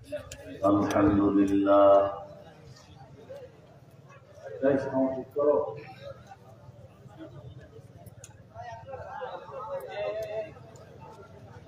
الحمد لله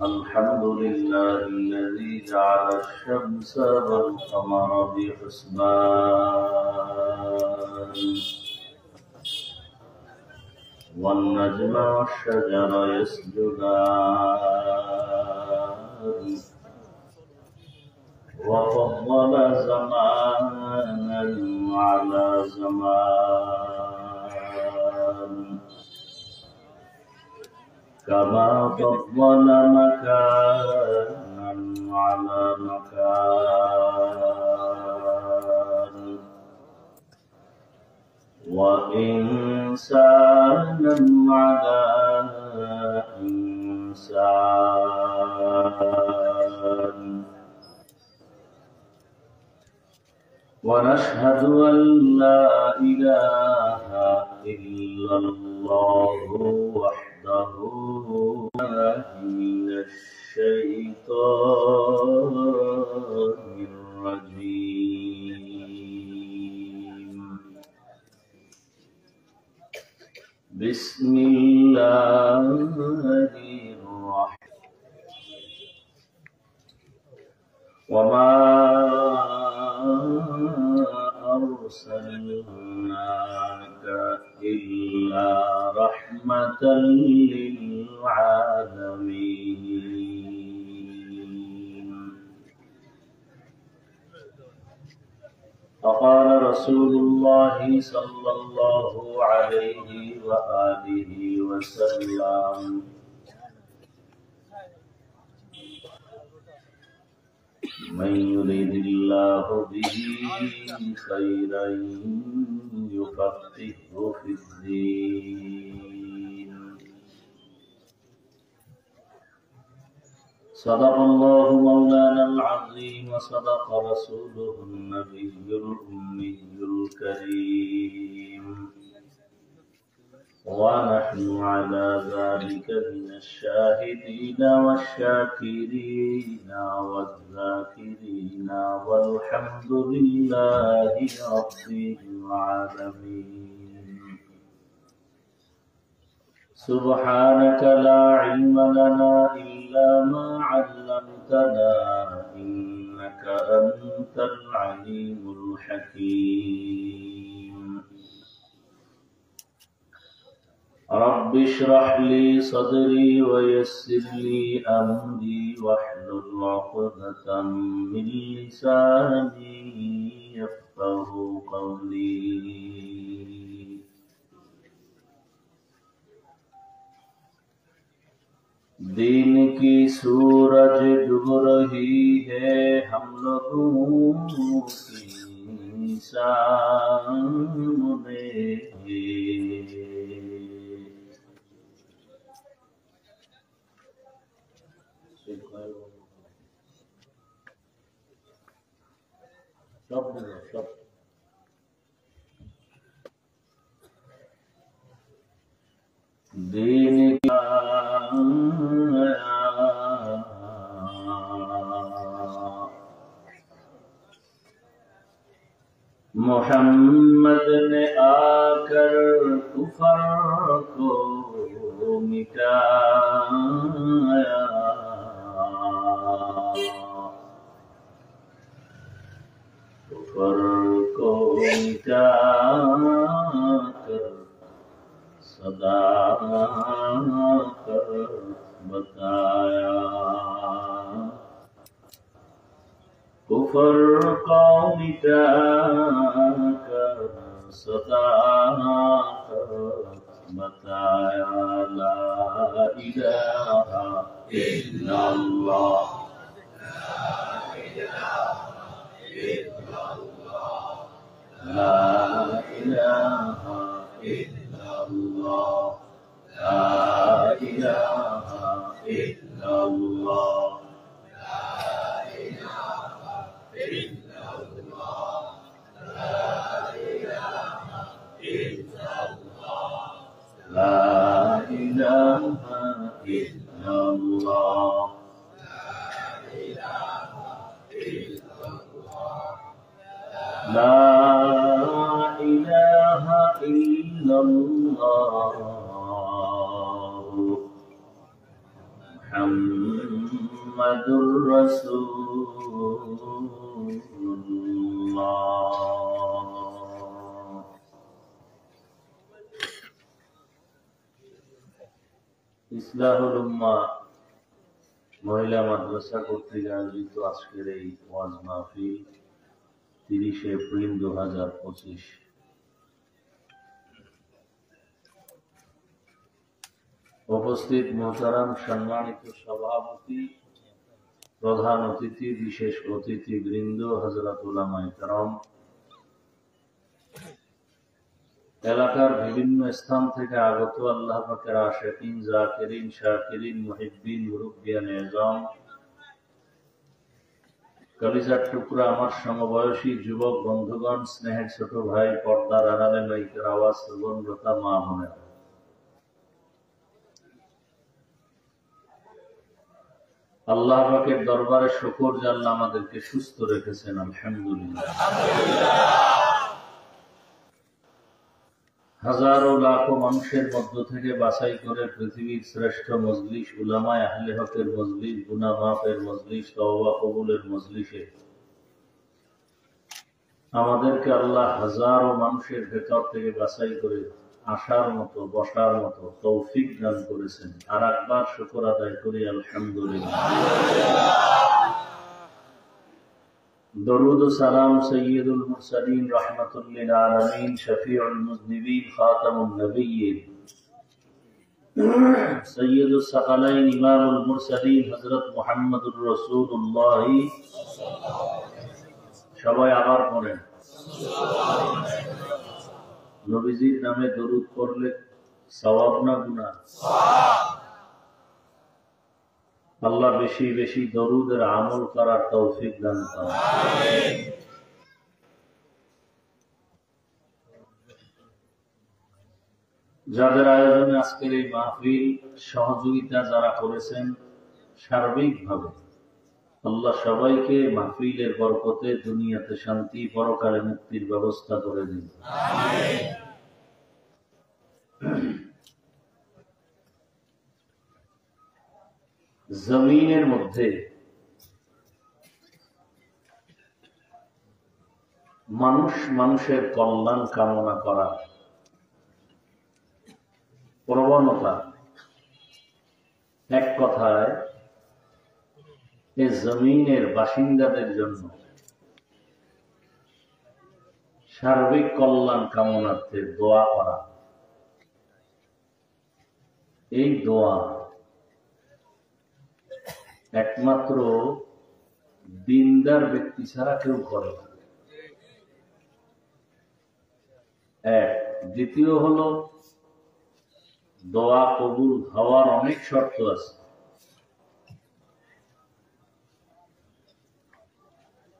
الحمد لله الذي جعل الشمس والقمر بحسبان والنجم والشجر يسجدان وفضل زمانا على زمان كما فضل مكانا على مكان وإنسانا على إنسان ونشهد أن لا إله إلا الله وحده من الشيطان الرجيم بسم الله الرحمن وما أرسلناك إلا رحمة للعالمين فقال رسول الله صلى الله عليه وآله وسلم من يريد الله به خيرا يفقهه في الدين صدق الله مولانا العظيم وصدق رسوله النبي الأمي الكريم ونحن على ذلك من الشاهدين والشاكرين والذاكرين والحمد لله رب العالمين سبحانك لا علم لنا إلا ما علمتنا إنك أنت العليم الحكيم رب اشرح لي صدري ويسر لي أمري واحلل عقدة من لساني يفقه قولي दिन की सूरज डूब रही है हम लोगों की सामने दिन मोहम्मद ने आकर कुफर को मिटाया कुफर को मिटाकर सदा कर बताया कुफर को मिटाकर सदा कर बताया ला इलाहा इल्लल्लाह ला इलाहा इल्लल्लाह ला इलाहा इल्लल्लाह لا إله إلا الله মুহাম্মাদুর রাসূলুল্লাহ। ইসলাহুল উম্মাহ মহিলা মাদ্রাসা কর্তৃক আয়োজিত আজকের এই ওয়াজ মাহফিল 30 এপ্রিল 2025। উপস্থিত মোহতারাম সম্মানিত সভাপতি, প্রধান অতিথি, বিশেষ অতিথি বৃন্দ, হযরত উলামায়ে কেরাম, এলাকার বিভিন্ন স্থান থেকে আগত আল্লাহ পাকের আশিকিন, জাকিরিন, শাকিরিন, মুহিব্বিন, মুরব্বিয়ান এজাম, কলিজার টুকরা আমার সমবয়সী যুবক বন্ধুগণ, স্নেহের ছোট ভাই, পর্দার আড়ালে মাইকের আওয়াজ শ্রবণরতা মা বোনেরা, আল্লাহ পাকের দরবারে শুকর যে আল্লাহ আমাদেরকে সুস্থ রেখেছেন, আলহামদুলিল্লাহ। হাজারো লাখো মানুষের মধ্য থেকে বাছাই করে পৃথিবীর শ্রেষ্ঠ মজলিস, উলামায়ে আহলে হকের মজলিস, গুনাহ মাফের মজলিস, তওবা কবুলের মজলিসে আমাদেরকে আল্লাহ হাজারো মানুষের ভেতর থেকে বাছাই করে আসার মতো, বসার মতো তৌফিক দান করেছেন। আর একবার শুকর আদায় করি, আলহামদুলিল্লাহ। দরুদ ও সালাম সৈয়দুল মুরসালিন, রাহমাতুল লিল আলামিন, শফিউল মুযনিবিন, খাতামুন নবিয়্যিন, সৈয়দুস সাকালাইন, ইমামুল মুরসালিন, হযরত মুহাম্মদুর রাসূলুল্লাহ। সবাই আবার পড়েন। নবীজির নামে দরুদ পড়লে সওয়াব না গুনাহ? আল্লাহ বেশি বেশি দরুদের আমল করার তৌফিক দান করেন। যাদের আয়োজনে আজকের এই মাহফিল, সহযোগিতা যারা করেছেন সার্বিকভাবে, আল্লাহ সবাইকে মাহফিলের বরকতে দুনিয়াতে শান্তি, পরকালে মুক্তির ব্যবস্থা করে দিন। জমিনের মধ্যে মানুষ মানুষের কল্যাণ কামনা করার প্রবণতা, এক কথায় এই জমিনের বাসিন্দাদের জন্য সার্বিক কল্যাণ কামনার্থে দোয়া করা, এই দোয়া একমাত্র দিনদার ব্যক্তি ছাড়া কেউ করে না। এক, দ্বিতীয় হলো দোয়া কবুল হওয়ার অনেক শর্ত আছে।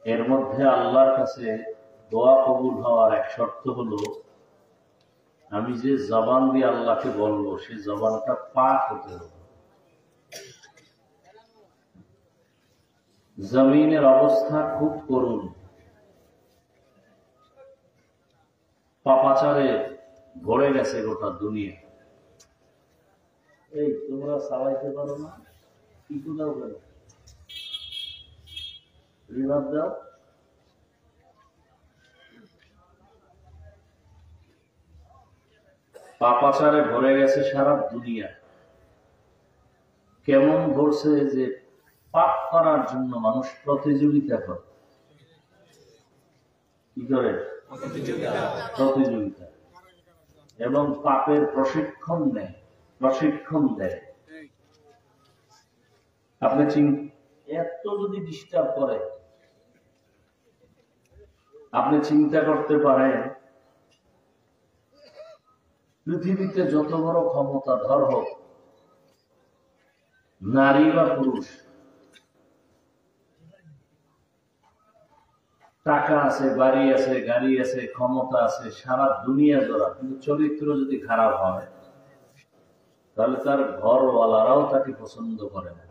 এর মধ্যে আল্লাহর কাছে দোয়া কবুল হওয়ার এক শর্ত হলো, আমি যে জবান দিয়ে আল্লাহকে বলবো সে জবানটা পাক হতে হবে। জমিনের অবস্থা খুব করুণ, পাপাচারে ভরে গেছে গোটা দুনিয়া। এই তোমরা চালাইতে পারো না, কিছু দাও কেন, রিভার দাও। পাপাচারে ভরে গেছে সারা দুনিয়া। কেমন ভরছে যে পাপ করার জন্য মানুষ প্রতিযোগিতা করে। কি করে? প্রতিযোগিতা। এবং পাপের প্রশিক্ষণ দেয়। আপনি এত যদি ডিস্টার্ব করে, আপনি চিন্তা করতে পারেন পৃথিবীতে যত বড় ক্ষমতাধর হোক, নারী বা পুরুষ, টাকা আছে, বাড়ি আছে, গাড়ি আছে, ক্ষমতা আছে, সারা দুনিয়া জোড়া, কিন্তু চরিত্র যদি খারাপ হয় তাহলে তার ঘরওয়ালারাও তাকে পছন্দ করে না।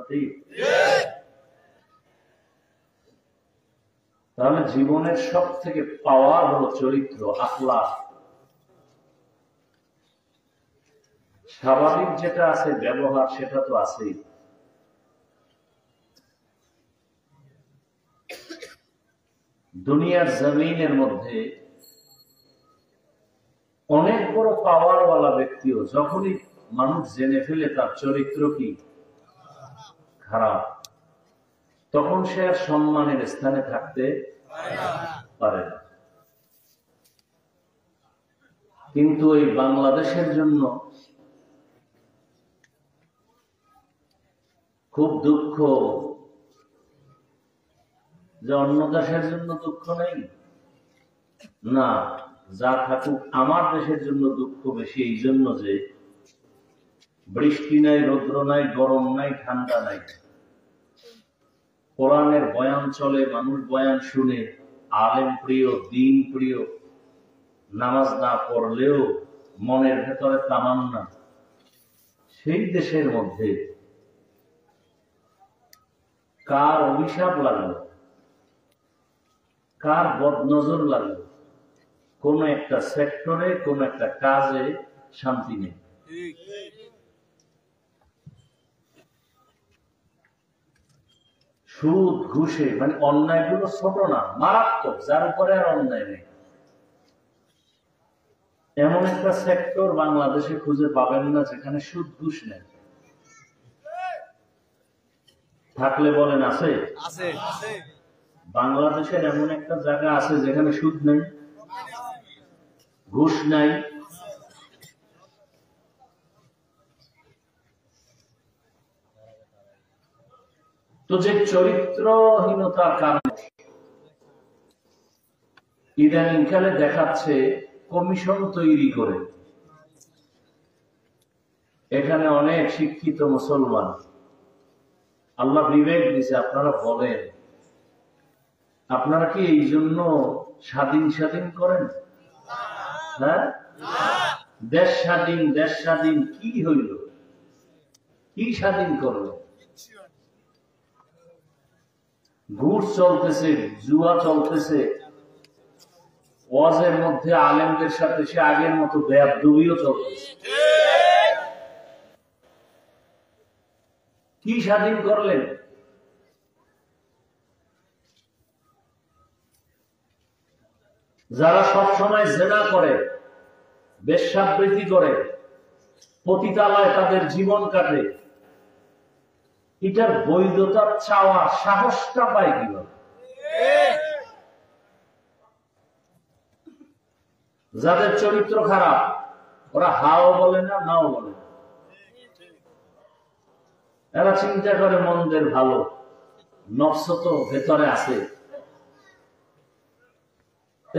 ঠিক? তাহলে জীবনের সব থেকে পাওয়ার হলো চরিত্র, আখলাক। স্বাভাবিক যেটা আছে ব্যবহার, সেটা তো আছেই। দুনিয়ার জমিনের মধ্যে অনেক বড় পাওয়ারওয়ালা ব্যক্তিও যখনই মানুষ জেনে ফেলে তার চরিত্র কি খারাপ, তখন সে আর সম্মানের স্থানে থাকতে পারে না। কিন্তু এই বাংলাদেশের জন্য খুব দুঃখ যে অন্য দেশের জন্য দুঃখ নেই না, যা থাকুক আমার দেশের জন্য দুঃখ বেশি, এই জন্য যে বৃষ্টি নাই, রৌদ্র নাই, গরম নাই, ঠান্ডা নাই, কোরআনের বয়ান চলে, মানুষ বয়ান শুনে, আলেম প্রিয়, দিন প্রিয়, নামাজ না পড়লেও মনের ভেতরে তামান্না। সেই দেশের মধ্যে কার অভিশাপ লাগলো, কার বদনজর লাগলো, কোন একটা সেক্টরে, কোন একটা কাজে শান্তি নেই। সুদ ঘুষে, মানে অন্যায়গুলো ছোট না, মারাত্মক, যার উপরে আর অন্যায় নেই। এমন একটা সেক্টর বাংলাদেশে খুঁজে পাবেন না যেখানে সুদ ঘুষ নেই। থাকলে বলেন আছে? বাংলাদেশের এমন একটা জায়গা আছে যেখানে সুদ নেই, ঘুষ নাই। তো যে চরিত্রহীনতার কারণে ইদানিংকালে দেখাচ্ছে কমিশন তৈরি করে এখানে অনেক শিক্ষিত মুসলমান, আল্লাহ বিবেক দিছে, আপনারা বলেন আপনারা কি এই জন্য স্বাধীন স্বাধীন করেন? হ্যাঁ, দেশ স্বাধীন, দেশ স্বাধীন কি হইল? কি স্বাধীন করলো? ঘুষ চলতেছে, জুয়া চলতেছে, ওয়াজের মধ্যে আলেমদের সাথে সে আগের মতো বেয়াদবিও চলতেছে। কি স্বাধীন করলেন? যারা সব সময় জেনা করে, বেশ্যাবৃত্তি করে, পতিতালয়ে তাদের জীবন কাটে, এটার বৈধতা চাওয়ার সাহসটা পায় কিভাবে? যাদের চরিত্র খারাপ ওরা হাও বলে না, নাও বলে না। এরা চিন্তা করে মন্দের ভালো, নফস তো ভেতরে আছে।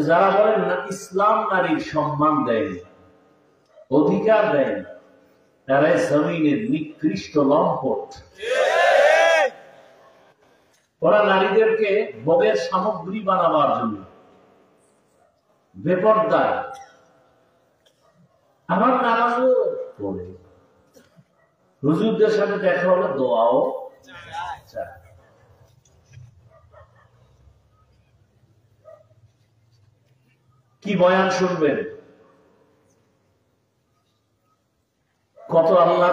যারা বলেন না ইসলাম নারীর সম্মান দেয়নি, অধিকার দেয়নি, তারাই জমিনের নিকৃষ্ট লম্পট। ওরা নারীদেরকে ভোগের সামগ্রী বানাবার জন্য বেপরদায়। আমার নামাজও পড়ে, হুজুরদের সাথে দেখা হলো, দোয়াও চায়। কি বয়ান শুনবেন? কত আল্লাহ